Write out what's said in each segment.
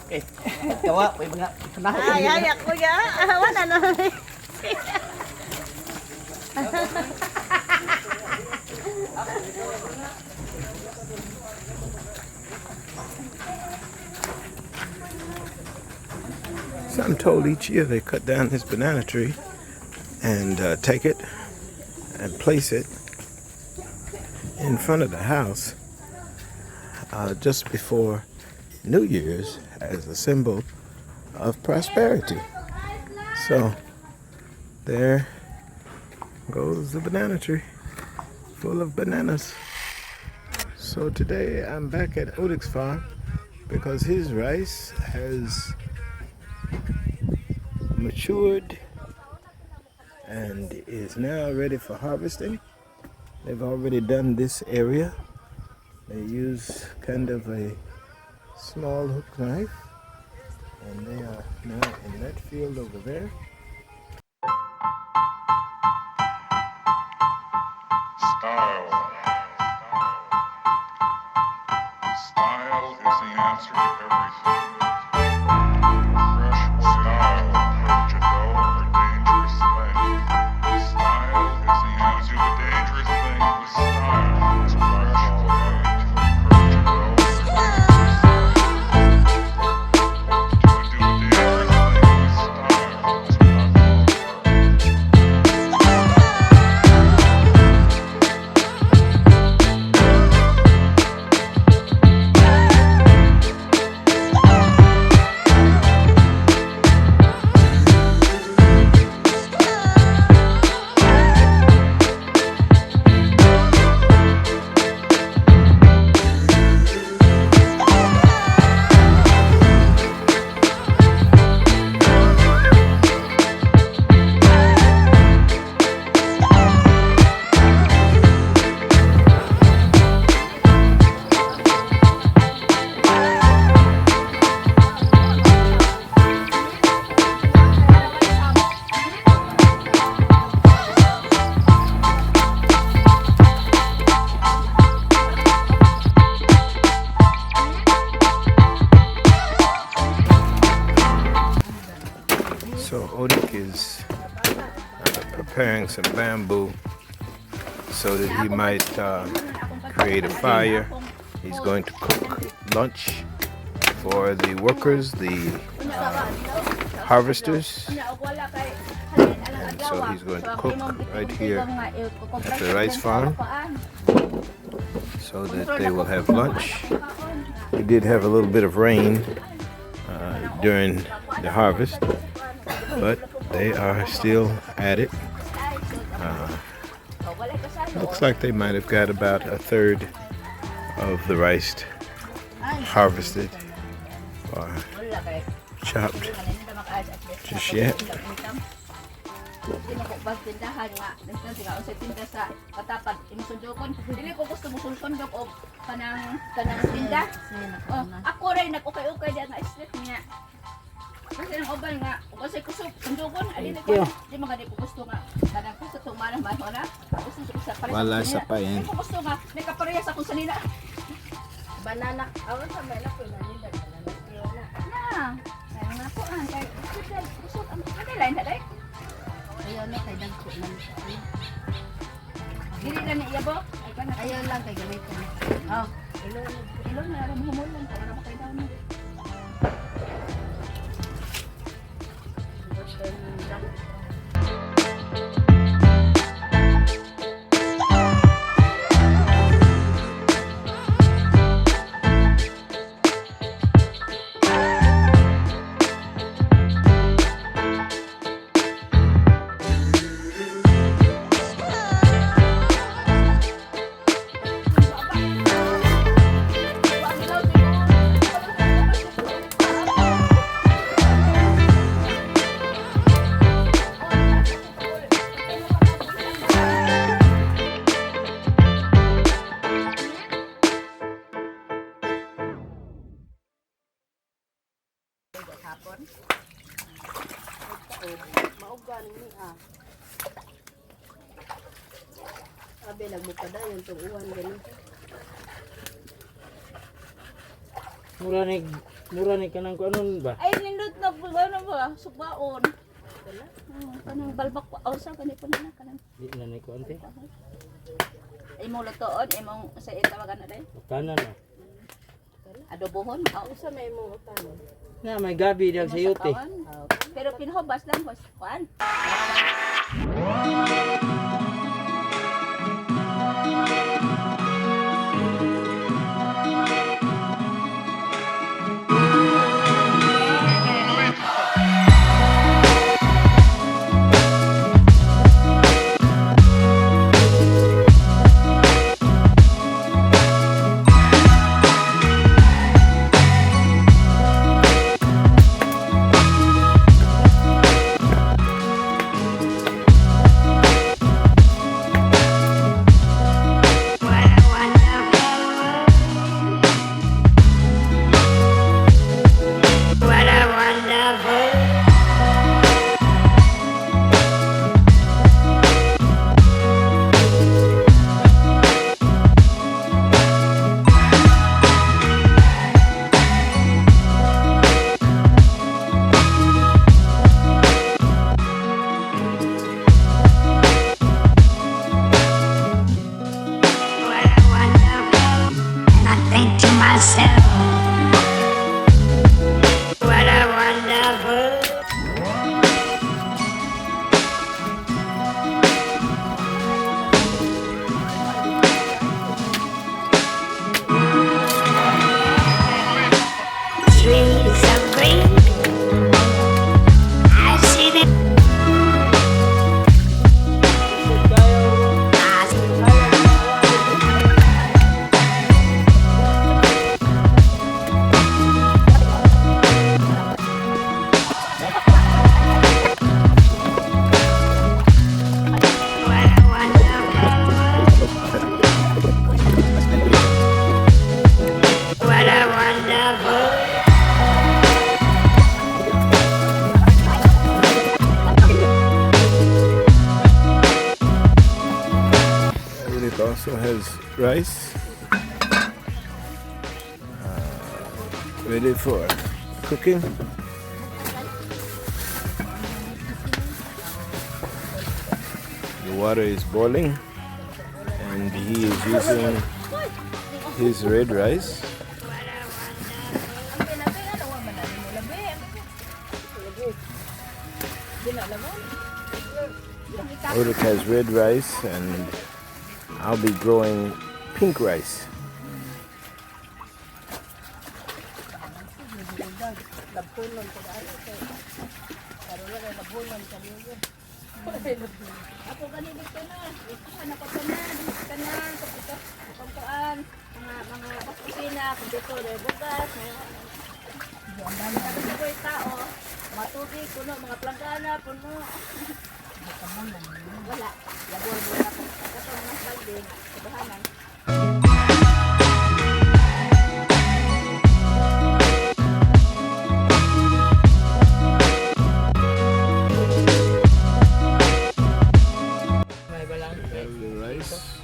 Okay. Kawa, may mga panahon. Ay, ay, ako ya. Wala na. So I'm told each year they cut down this banana tree and take it and place it in front of the house just before New Year's as a symbol of prosperity. So there goes the banana tree full of bananas. So today I'm back at Odik's farm because his rice has matured and is now ready for harvesting. They've already done this area. They use kind of a small hook knife, and they are now in that field over there. Style. Style is the answer to everything. Fresh style, approach a dull or dangerous thing. Style is the answer to a dangerous thing with style. It's a fresh way to approach a dull or dangerous thing. To do a dangerous thing with style is not So Odik is preparing some bamboo so that he might create a fire. He's going to cook lunch for the workers, the harvesters. And so he's going to cook right here at the rice farm so that they will have lunch. We did have a little bit of rain during the harvest, but they are still at it. Looks like they might have got about a third of the rice harvested or chopped just yet. Tindahan nga, nagsasingaon sa tinda sa katapad imusundokon. Dili ko gusto mo sulkondok og kanang tinda. Oh, ako ray nag-ukay-ukay diyan nga stress niya. Kasi ang uban nga, kasi kusog sundokon, ali ko di magadi ko gusto nga kanang sa tumanang mahona. Gusto sa pareha. Wala sa pa yan. Ko gusto nga nakaparehas ako sa nila. Banana, awan sa mela ko na nila banana. Na. Ay na ko an kay kusog ang lain dai. Ayaw na kay dagko lang siya. Dili na ni iyabo. Ayaw lang kay gamit ko. Oh, ilong na ram humulan para makay daw mo. Maugan ni Sabi lang mo pa dayon tong uwan ganito. Mura ni Mura ni kanang kuanon ba? Ay, nindot na po ano ba? Subaon. Kanang balbak pa. Oh, sa kanil po na kanang. Di na ni kuan te. Ay mo lutoon, imong sa itawagan na dai. Kanan na. Adobohon. Oh, Sa may mo utano. Na may gabi dag sa yote. Pero pinahobas lang was kuan. It also has rice ready for cooking. The water is boiling and he is using his red rice. Ulrich has red rice and I'll be growing pink rice. Ako ganito na. Anak ko na, kanan, kapito, pagkuan, mga kusina, kapito, bugas, ang dami na kasi ko yung tao, mga tubig, puno, mga planggana, puno. Wala, labor mo na. Kasi mga balde, kabahanan. May balang. You have the rice,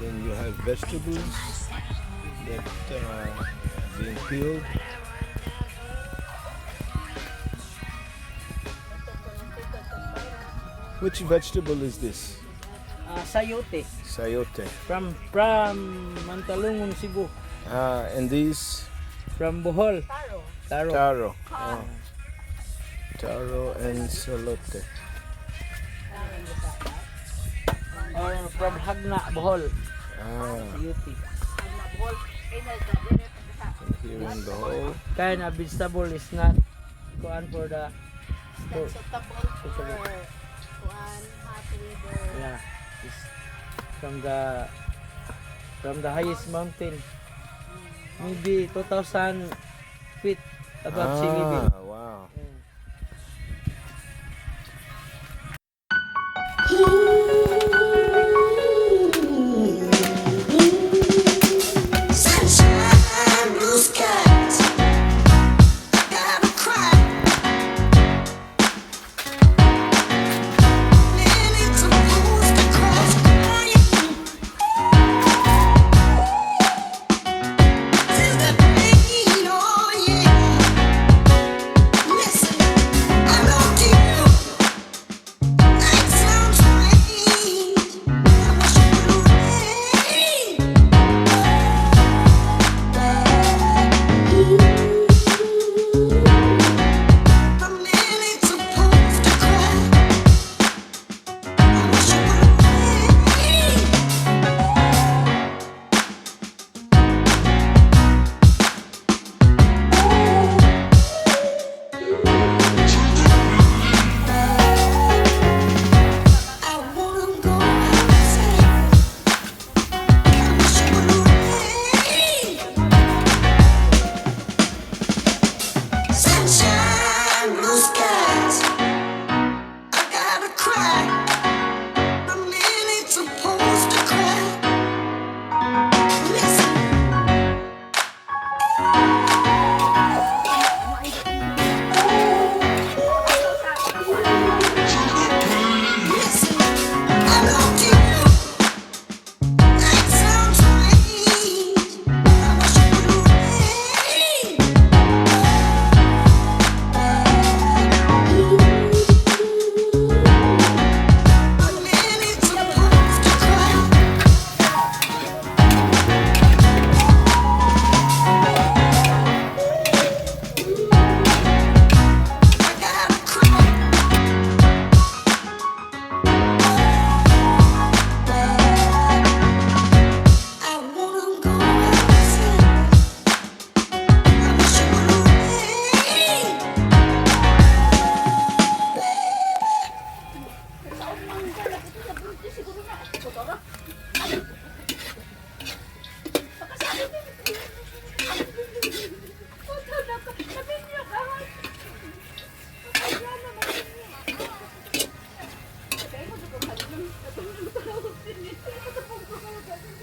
then you have vegetables that are being peeled. Which vegetable is this? Sayote Sayote. from Mantalungon, Cebu. And these From Bohol. Taro. taro. Oh. Taro and salote. Or from Hagna, Bohol. Ah, Sayote. here in the hole. Kind of vegetable is not kuan for the yeah, it's from the highest mountain, maybe 2,000 feet above sea level. Ah, wow. Sunshine, blue skies. Gotta cry. Millions of fools to cross crying. Since the pain all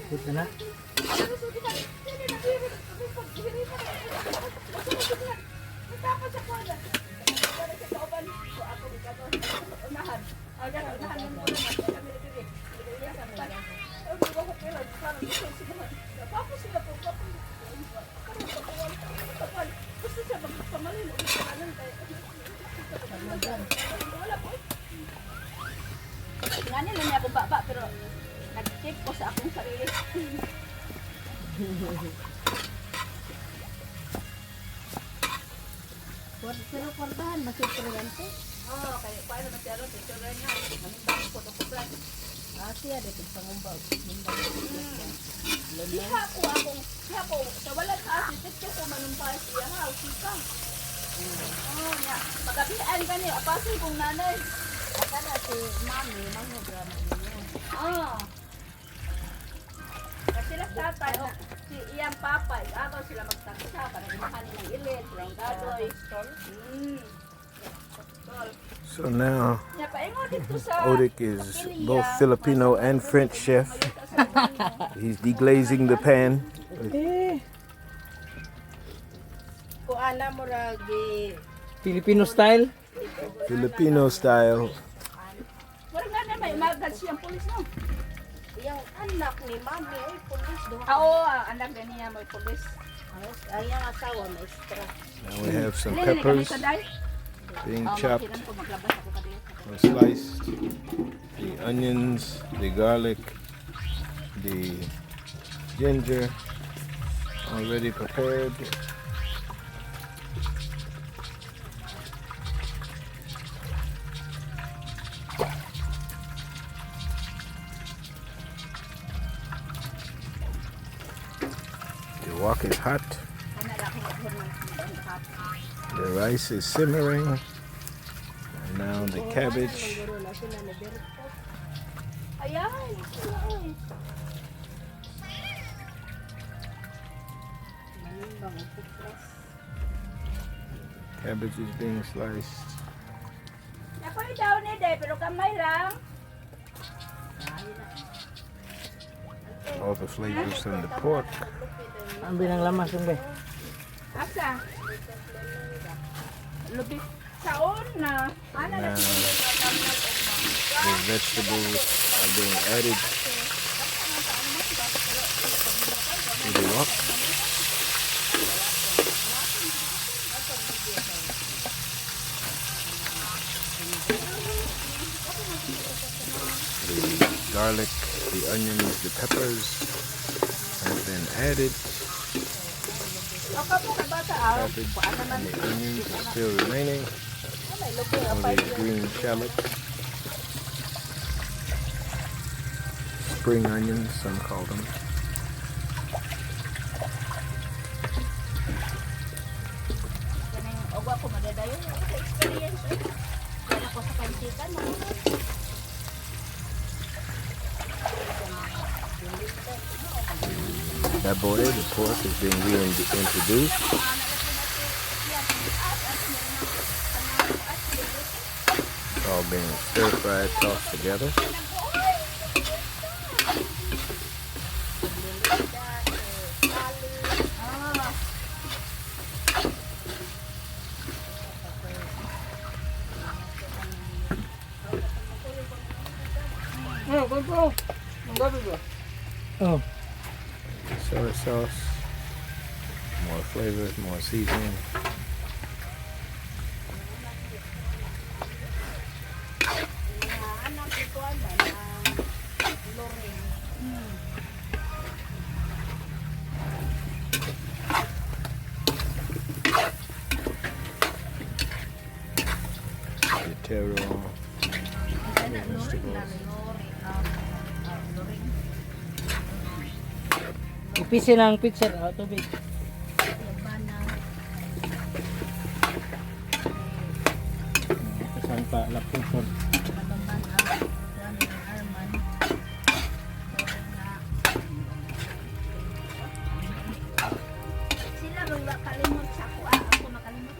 Puta na. Nga nila niya ako baba pero nag-check ko sa akong sarili. Pero kwartahan, masupriyante. Oo, kaya paano na siya ron? Ito rin nga. Manimbang ko ito po plan. Siya, dito sa ngumbaw. Siya ko, sa walang asin, ito ko manumpay siya ha, sika. Oo, nga. Pagkabihan ka niya, apasin kong nanay. Aka na si mami, mangodrama ninyo. Oo. Kasi sila tatay, si iyang papa, agaw sila magtagsa para imahan nilang ilit, silang gadoy. So now Nya paingon dito sa Odik is both Filipino and French chef. He's deglazing the pan. Kung ana mo ragi, Filipino style. Filipino style. wala nga na may magad siyang pulis no. yung anak ni mami, ay pulis doon. Oo, anak na niya may pulis. Ay, ang asawa, maestra. Now we have some Dili ni kami peppers sa day. being Oh, chopped makinan ko maglabas ako kadiyot. or sliced. The onions, the garlic, the ginger already prepared. The wok is hot. Ana ra ko maghurman sa hapon. The rice is simmering. And now the cabbage. Siguro na sila ni Berto. Ayan, ay. Manimbang ang putras. Cabbage is being sliced. Nakoy daw ni day pero kamay lang. All the flavors from the pork. Ang binang lamas yung be. Asa? Lubi saon na. Ana na Now siguro na tamnag the vegetables are being added to the wok. The garlic, the onions, the peppers have been added. Ako po kay bata ah. Cabbage Paano man and the onions are still remaining. may lubi All apay. the green shallot. Spring onions, some call them. Kaning ogwa ko madadayon ako sa experience. Wala ko sa kantikan no. That boy, the pork is being reintroduced. It's all being stir fried, tossed together. Oh, Soy sauce, more flavors, more seasoning. Anak ito ano, na Loren. The taro, vegetables. ipisi ng pizza tubig. Saan pa lapuson? Sila ba kalimot sa ako ako makalimot.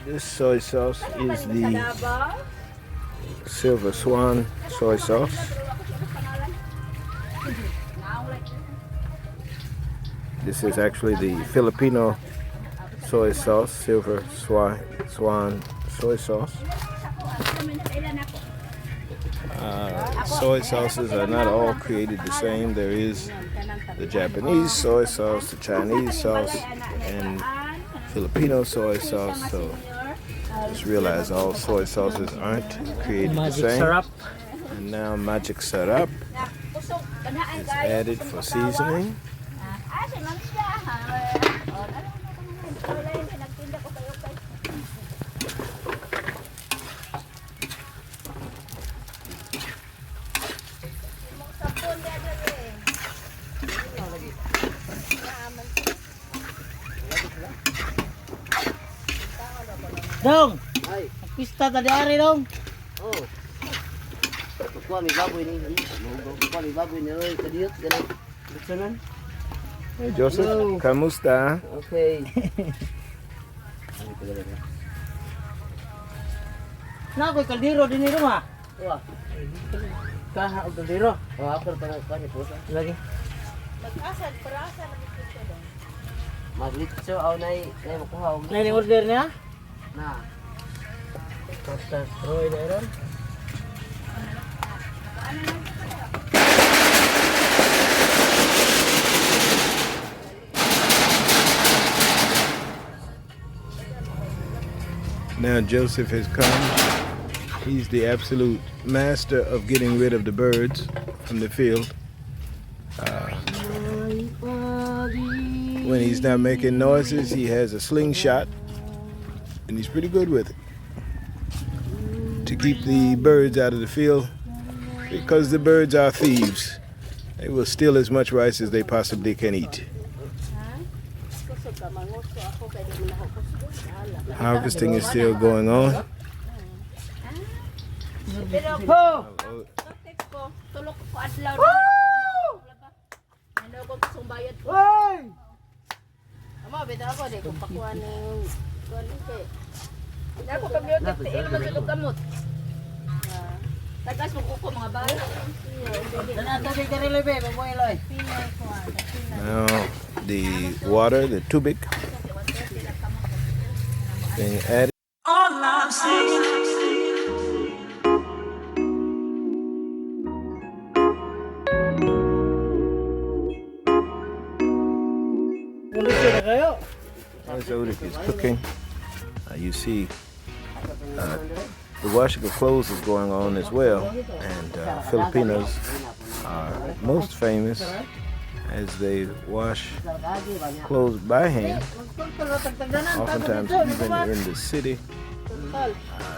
This soy sauce is Sa the Davao. Silver Swan soy sauce. This is actually the Filipino soy sauce, Silver Swan soy sauce. Soy sauces are not all created the same. There is the Japanese soy sauce, the Chinese sauce, and Filipino soy sauce. So just realize all soy sauces aren't created the Magic same. sarap. And now magic syrup is added for seasoning. Dong! Ay, Pista tadi ari dong. oh. Kuha may baboy ni. Kuha may baboy ni. Oy, kadiyot. Ganun. Buksanan. Hey Joseph, kamusta? Okay. Na ko'y kaldero din ni rumah. Wah. Kaha og kaldero. Oh, ako na kuha ni pusa. Lagi. Mag-asad, para asad na dito daw. Maglitso aw nay makuha og Na ni order niya. na. Pasta Troy na ron. Now Joseph has come. He's the absolute master of getting rid of the birds from the field. When he's not making noises, he has a slingshot, and he's pretty good with it to keep the birds out of the field, because the birds are thieves. They will steal as much rice as they possibly can eat. Kusog ka, mangusto ako kaya di mo na ako kusog. Harvesting is still going on. Pero Ho! text ko, tulok ko adlaw. Ano ko kusong bayad ko. Hoy! Amo bitaw ako di ko pakuha ning kuan kay. Ako pag yun tiil mo tulog gamot. Tagas mo kuko mga bata. Dana tubig diri lebe, pamoy loy. Now the water, the tubic, being added. Kondisyon na kayo. As Odik is cooking, you see the washing of clothes is going on as well, and Filipinos are most famous as they wash clothes by hand. Oftentimes, even in the city,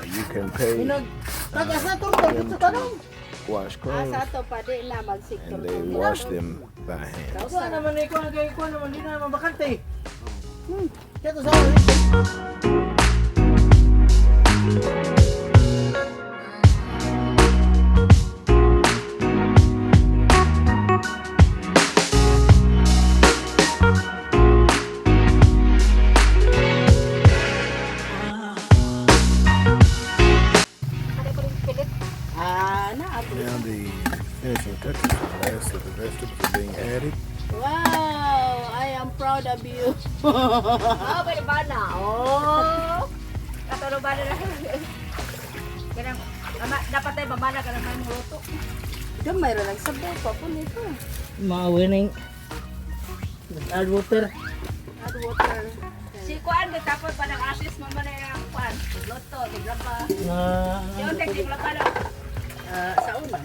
you can pay Tagas na turtol dito tanong. wash Sa clothes, to pa di na magsiktor. and they wash them by hand. Kuha naman ni kuha kay kuha naman di na naman bakante. Kaya sa Now the finishing touches, the last of the vegetables are being added. Wow, I am proud of you. Oh, may bana. Oh. Katulog bana na. Kanang dapat tayo mamana ka naman ng luto. Gamay ra lang sabaw pa po nito. winning. Add water. Add water. Si Kuan tapos pa ng asis mo man ang Kuan. Luto, tigla pa. Na Yung tigla pa lang. Sa una.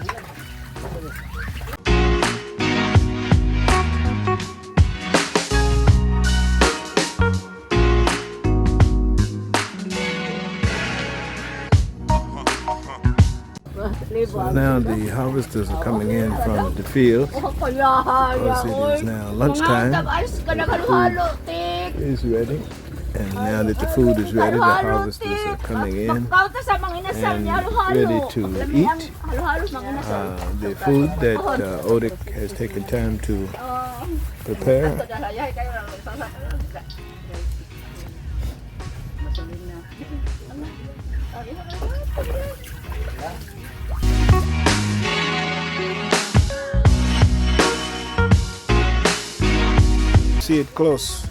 So now the harvesters are coming in from the field. Because it is now lunchtime. Is ready. And now that the food is ready, the harvesters are coming in and ready to eat the food that Odik has taken time to prepare. see it close.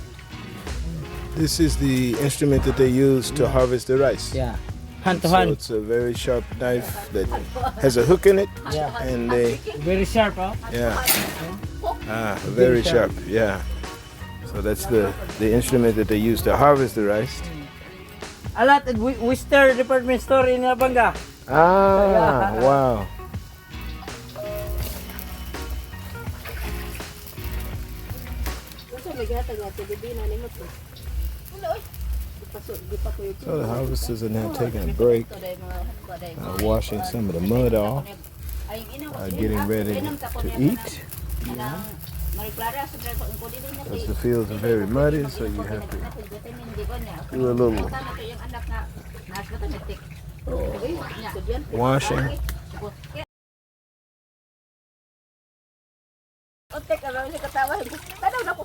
This is the instrument that they use to harvest the rice. Yeah. Hand to So hand. it's a very sharp knife that has a hook in it, Yeah. and they, Very sharp, oh. yeah, very sharp, yeah. So that's the instrument that they use to harvest the rice. A lot at Worcester department store in Abanga. Ah, wow. Kasi may gatag nga si Bibi na nimot ko. Wala oy. Di pa ko yung So the harvesters are now taking a break, washing some of the mud off, getting ready to eat. Because the fields are very muddy, so you have to do a little washing. Otek ano siya katawa. Tanaw na ko.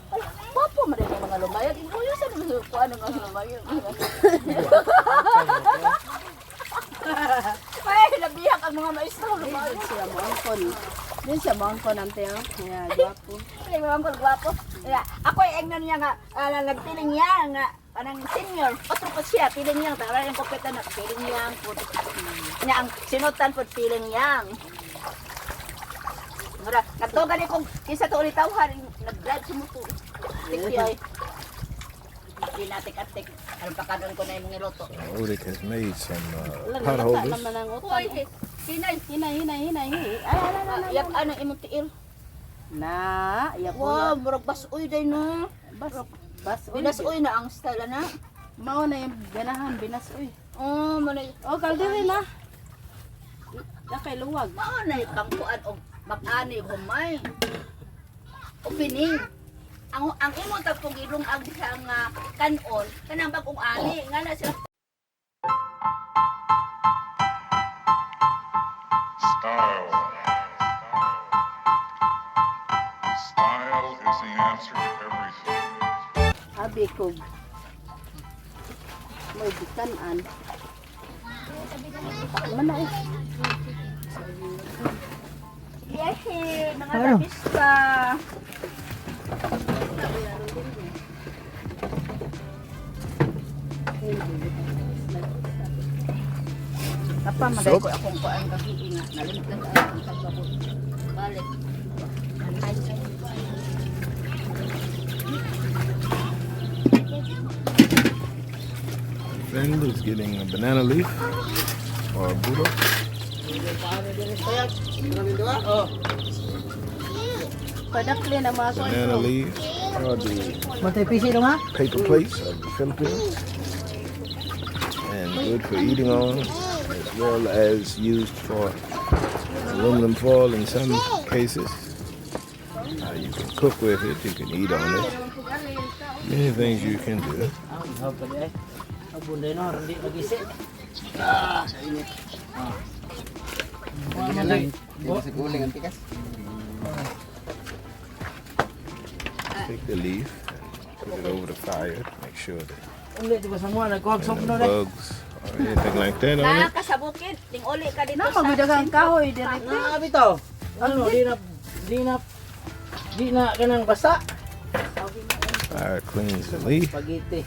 Popo man din mga lumayan. Inguyo sa naman ko ano nga lumayan. Ay, nabiyak ang mga maestro lumayan siya mangkon. Din siya mangkon ante oh. Ya, gwapo. Ay, mangkon gwapo. Ya, ako ay engnon niya nga nagpiling niya nga anang senior. Otro pa siya piling niya tara yung kopeta na piling niya pud. Nya ang sinutan pud piling niya. Mura, nagtugan ni kong kinsa to ulit tawhan, nag-drive sa muto. Tikpi ay. Hindi natik-atik. Ano pa kanon ko na yung niluto. Ulrich has made some pot holders. Uy, hinay. Ay, yak ano imong tiil. Na, yak wow, murag basuy day no. Basuy. Binasuy na ang style na. Mao na yung ganahan binasuy. Oh, manay. Oh, kaldiri na. Lakay luwag. Mao na yung bangkuan og mag-ani humay. Opening. Ang imong tagpong ilong ang disang kanon kanang bagong ani nga na sila. Style. Style is the answer to everything. Abi ko. May bitanan. Mana eh. Yehe, nangatapista. Apa maday ko akong kuan kagiinga nalimtan ang pagbabot. Balik. Friend is getting a banana leaf or a burro. Padakli na mga Banana leaves are the Matay pisi dong ha? paper plates of the Philippines, and good for eating on, as well as used for aluminum foil in some cases. You can cook with it, you can eat on it. Many things you can do. Ang pwede ay. Abun din no, hindi mag-isip. Take the leaf and put it over the fire to make sure that Ulit di ba sa mga nagkuhagsok no no dai. bugs or anything like that on na it. ka sa bukid, ting uli ka dito Na sa magdagang kahoy dire. Ah, bitaw. Ano di na kanang basa. Fire cleans the leaf. Spaghetti.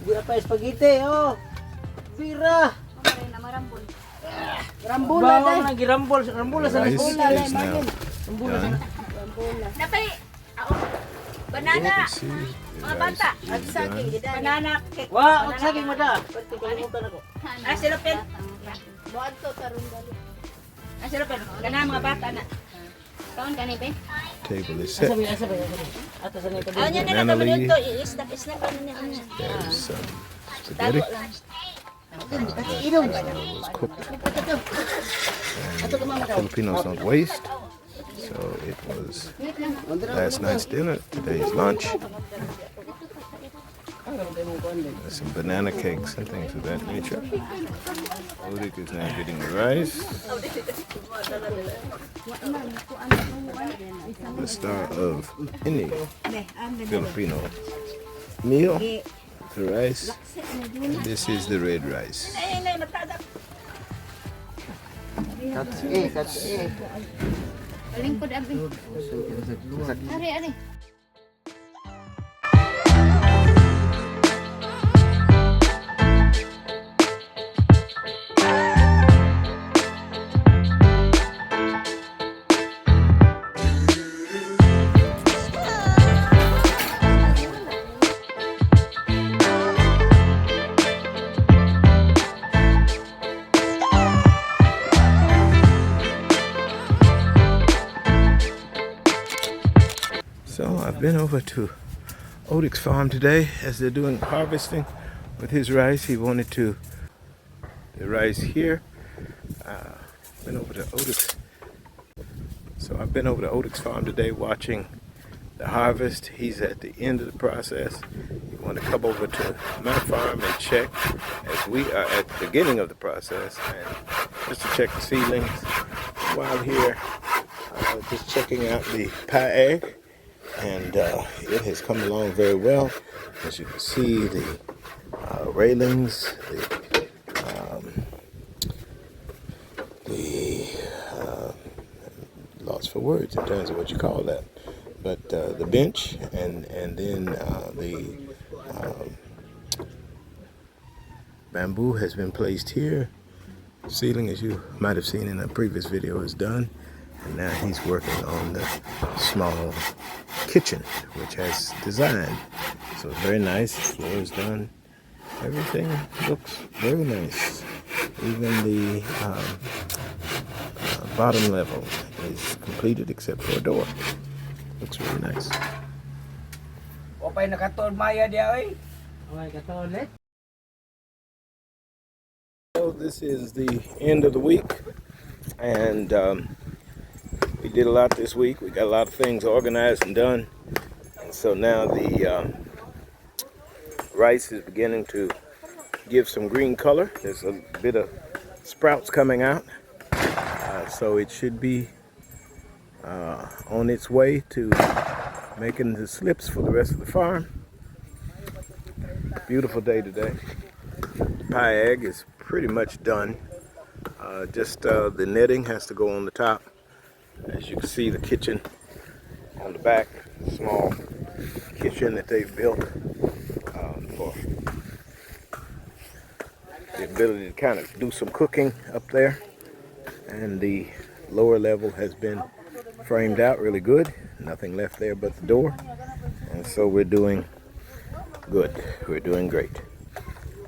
Di na pa spaghetti oh. Bira. Rambula Bawa day. na girambol, rambol sa Rice school. is now done. napay You banana can see the mga rice bata is done. banana cake Wa, magsaging mada. Kalimutan ako. silupin buwan to tarong dali silupin kana mga bata na kaon kani be Table is set. Asabi. Ato sa nito. aw nya na Banana naman leaf. to i-snack ano niya There's some tago spaghetti. lang It was cooked. And Filipinos don't waste. So it was last night's dinner, today's lunch. There's some banana cakes and things of that nature. Ulrich is now getting the rice. The star of any Filipino meal, the rice. And this is the red rice. ay nay matagap Alingkod abi. Ari. been over to Otik's farm today as they're doing harvesting with his rice. He wanted to the rice here. Been over to Otik's. So I've been over to Otik's farm today watching the harvest. He's at the end of the process. You want to come over to my farm and check as we are at the beginning of the process, and just to check the seedlings. While here, just checking out the pie egg, and it has come along very well. As you can see, the railings, lost for words in terms of what you call that, but the bench and then the bamboo has been placed here. Ceiling, as you might have seen in a previous video, is done, and now he's working on the small kitchen, which has design. So it's very nice. Floor is done. Everything looks very nice. Even the bottom level is completed except for a door. Looks really nice. Opay nakatol maya dia oy. Okay, katolet. So this is the end of the week, and we did a lot this week. We got a lot of things organized and done, and so now the rice is beginning to give some green color. There's a bit of sprouts coming out, so it should be on its way to making the slips for the rest of the farm. Beautiful day today. The pie egg is pretty much done. Just the netting has to go on the top. As you can see, the kitchen on the back, small kitchen that they've built for the ability to kind of do some cooking up there. And the lower level has been framed out really good. Nothing left there but the door. And so we're doing good. We're doing great.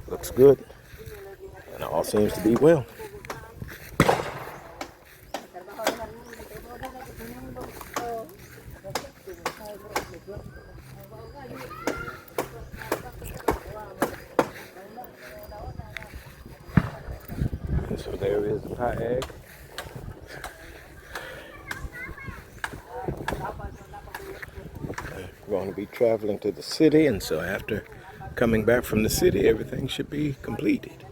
Looks good. And all seems to be well. And so there is the pie egg. We're going to be traveling to the city, and so after coming back from the city, everything should be completed.